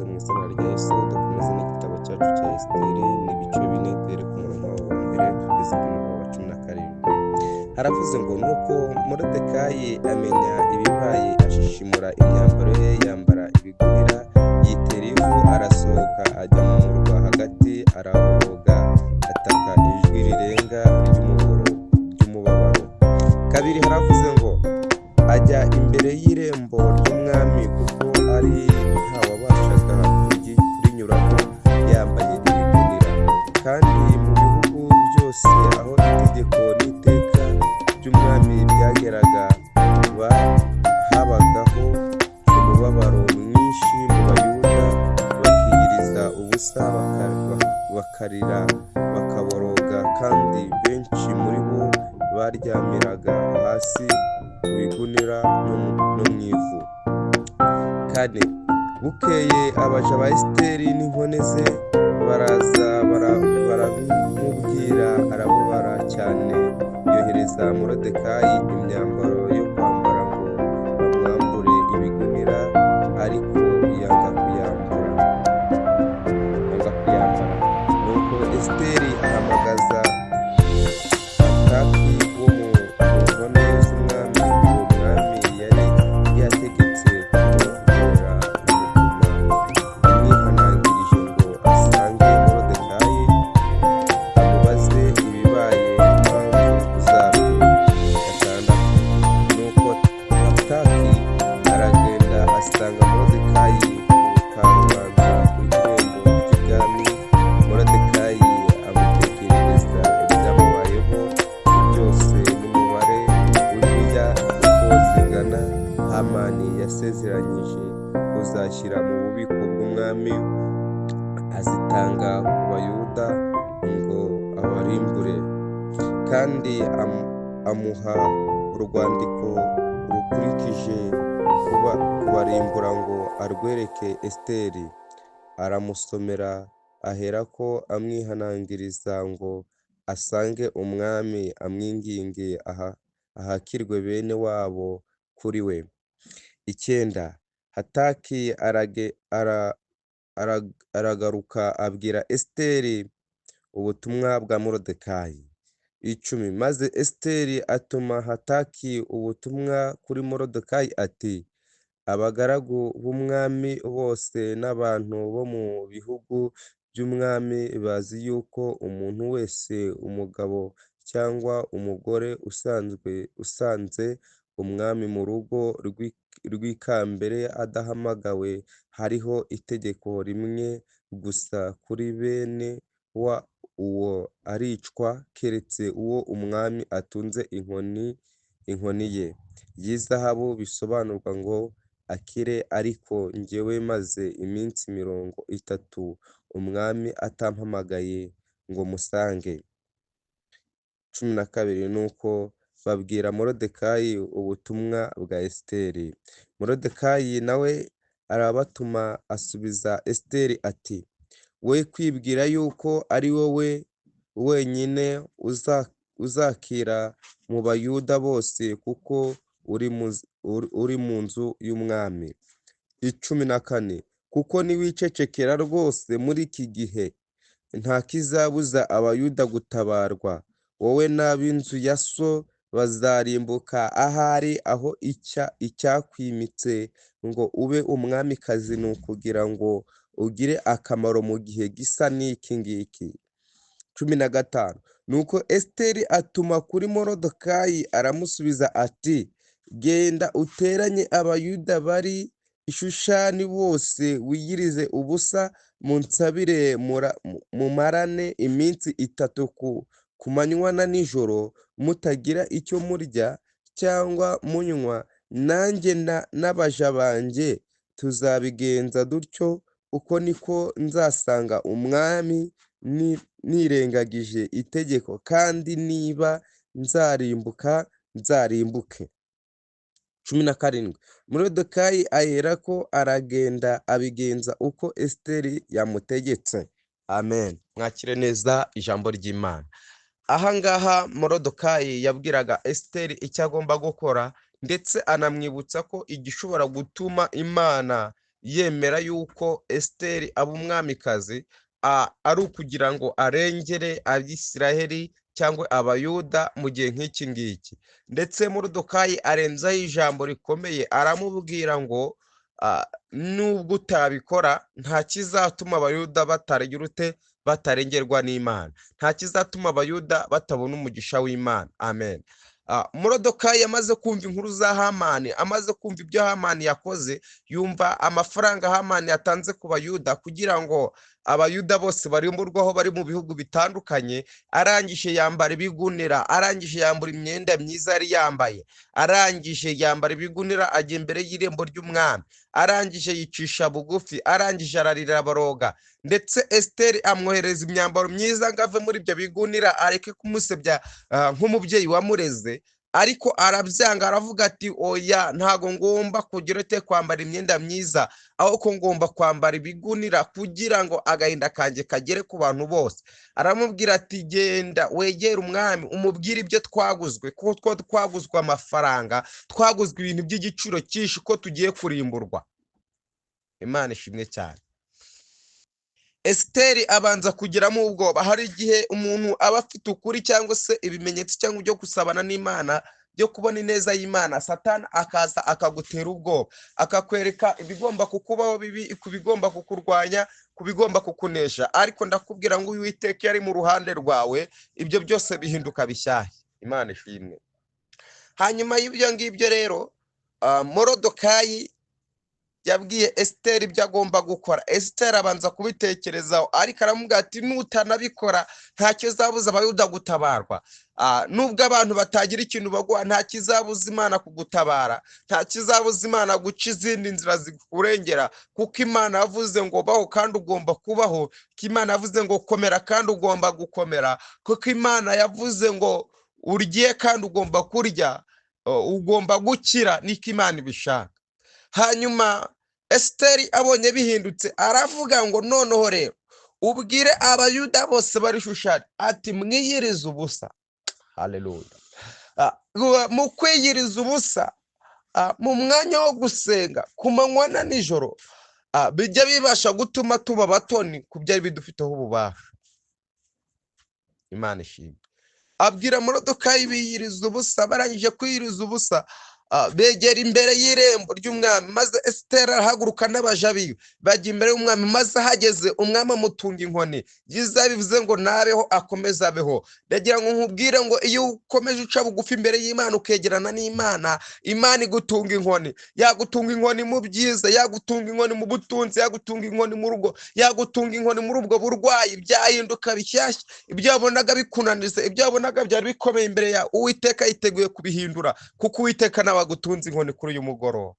ikaze mu izina rya Yesu. Dukomeze n'igitabo cyacu cya Esiteri n'ibice bine duhere ku murongo wa mbere kugeza ku murongo wa 17. Haravuze ngo nuko Moridekayi amenya ibibaye, ashishimura imyambaro ye, yambara ibigunira, yitera ivu, arasohoka ajya mu murwa hagati, araboroga, ataka ijwi rirenga ry'umubabaro. Kabiri haravuze ngo ajya imbere y'irembo ry'umwami, kuko ari ntawabashaga kurinyuramo yambaye ibigunira. Kandi mu bihugu byose aho itegeko n'iteka by'umwami byageraga, habagaho umubabaro mwinshi mu Bayuda, bakiyiriza ubusa, bakarira, bakaboroga, kandi benshi muri bo baryamiraga hasi ku bigunira no mu ivu. Kane, bukeye abaja ba Esiteri n'inkone ze baraza barabimubwira, arababara cyane, yohereza Moridekayi imyambaro yo kwambara ngo bamwambure ibigunira, ariko yanga kuyambara. Nuko Esiteri ahamagaza Hataki wo mu nkone z'umwami. Uwo mwami yari yategetse kumuvura, amwihanangirije ngo asange Moridekayi, amubaze ibibaye impamvu zabyo. 6. Nuko Hataki aragenda asanga Moridekayi ku karubanda rw'irembo ry'ibwami. Moridekayi amutekerereza ibyamubayeho byose n'umubare w'ibirya uko zingana Hamani yasezeranyije kuzashyira mu bubiko bw'umwami, azitanga ku Bayuda ngo abarimbure. Kandi amuha urwandiko rukurikije kubarimbura ngo arwereke Esiteri. Aramusomera, aherako amwihanangiriza ngo asange umwami, amwinginge ahakirwe bene wabo kuri we. 9. Hataki aragaruka abwira Esiteri ubutumwa bwa Moridekayi. 10. Maze Esiteri atuma Hataki ubutumwa kuri Moridekayi ati: abagaragu b'umwami bose n'abantu bo mu bihugu by'umwami bazi yuko umuntu wese, umugabo cyangwa umugore, usanze umwami mu rugo rw'ikambere adahamagawe, hariho itegeko rimwe gusa kuri bene uwo aricwa, keretse uwo umwami atunze inkoni ye y'izahabu, bisobanurwa ngo akire. Ariko njyewe maze iminsi 30 umwami atampamagaye ngo musange. 12. Nuko babwira Moridekayi ubutumwa bwa Esiteri. Moridekayi nawe arabatuma, asubiza Esiteri ati: we kwibwira yuko ari wowe wenyine uzakira mu Bayuda bose, kuko uri mu nzu y'umwami. 14. Kuko niwicecekera rwose muri iki gihe, nta kizabuza Abayuda gutabarwa, wowe n'ab'inzu ya so bazarimbuka. Ahari aho icyakwimitse ngo ube umwamikazi ni ukugira ngo ugire akamaro mu gihe gisa n'iki ngiki. 15. Nuko Esiteri atuma kuri Moridekayi, aramusubiza ati: genda uteranye Abayuda bari i Shushani bose, wiyirize ubusa, munsabire, mumarane iminsi 3 ku manywa na nijoro, mutagira icyo murya cyangwa munywa. Nanjye n'abaja banjye tuzabigenza dutyo. Uko niko nzasanga umwami, nirengagije itegeko, kandi niba nzarimbuka nzarimbuke. 17. Moridekayi aherako aragenda abigenza uko Esiteri yamutegetse. Amen. Mwakire neza ijambo ry'Imana. Ahangaha Moridekayi yabwiraga Esiteri icyo agomba gukora, ndetse anamwibutsa ko igishobora gutuma Imana yemera yuko Esiteri aba umwamikazi ari ukugira ngo arengere Abisiraheli cyangwa Abayuda mu gihe nk'iki ngiki. Ndetse Moridekayi arenzaho ijambo rikomeye, aramubwira ngo nubwo utabikora nta kizatuma Abayuda batarengerwa n'Imana, nta kizatuma Abayuda batabona umugisha w'Imana. Amen. Moridekayi amaze kumva inkuru za Hamani, amaze kumva ibyo Hamani yakoze, yumva amafaranga Hamani yatanze ku Bayuda kugira ngo Abayuda bose barimburwaho bari mu bihugu bitandukanye. Arangije yambara ibigunira, arangije yambura imyenda myiza yari yambaye, arangije yambara ibigunira ajya imbere y'irembo ry'umwami, arangije yicisha bugufi, arangije ararira baroga. Ndetse Esiteri amwohereza imyambaro myiza ngo ave muri ibyo bigunira, areke kumusebya nk'umubyeyi wamureze. Ariko arabyanga, aravuga ati oya, ntago ngomba kugira kwambara imyenda myiza, ahubwo ngomba kwambara ibigunira kugira ngo agahinda kanjye kagere ku bantu bose. Aramubwira ati genda wegere umwami umubwire ibyo twaguzwe, kuko twaguzwe amafaranga, twaguzwe ibintu by'igiciro cyinshi, ko tugiye kurimburwa. Imana ishimwe cyane. Esiteri abanza kugiramo ubwoba. Hari igihe umuntu aba afite ukuri cyangwa se ibimenyetso cyangwa byo gusabana n'Imana, byo kubona ineza y'Imana, Satani akaza akagutera ubwoba, akakwereka ibigomba kukubaho bibi, ku bigomba kukurwanya, ku bigomba kukunesha. Ariko ndakubwira ngo Uwiteka yari mu ruhande rwawe, ibyo byose bihinduka bishyashya. Imana ishimwe. Hanyuma y'ibyo ngibyo rero, Moridekayi yabwiye Esiteri ibyo agomba gukora. Esiteri abanza kubitekerezaho, ariko aramubwira ati nutanabikora ntacyo zabuza Abayuda gutabarwa. Nubwo abantu batagira ikintu baguha, nta kizabuza Imana kugutabara, nta kizabuza Imana guca izindi nzira zikurengera, kuko Imana yavuze ngo baho kandi ugomba kubaho, kuko Imana yavuze ngo komera kandi ugomba gukomera, kuko Imana yavuze ngo urye kandi ugomba kurya, ugomba gukira, niko Imana ibishaka. Hanyuma Esiteri abonye bihindutse, aravuga ngo noneho rero ubwire Abayuda bose bari Shushani ati mwiyirize ubusa. Haleluya. Mu kwiyiriza ubusa, mu mwanya wo gusenga ku manywa na nijoro, bijya bibasha gutuma tuba batoni ku byari bidufiteho ububasha. Imana ishimwe. Abwira Moridekayi biyiriza ubusa. Barangije kwiyiriza ubusa, begera imbere y'irembo ry'umwami, maze Esiteri arahaguruka n'abaja biwe bajya imbere y'umwami, maze ahageze umwami amutunga inkoni. Byiza bivuze ngo nabeho akomeze abeho. Ndagira ngo nkubwire ngo iyo ukomeje uca bugufi imbere y'Imana, ukegerana n'Imana, Imana igutunga inkoni. Yagutunga inkoni mu byiza, yagutunga inkoni mu butunzi, yagutunga inkoni mu rugo, yagutunga inkoni muri ubwo burwayi, byahinduka bishyashya. Ibyo wabonaga bikunaniza, ibyo wabonaga byari bikomeye imbere yawe, Uwiteka yiteguye kubihindura, kuko Uwiteka nawe agutunze inkoni kuri uyu mugoroba.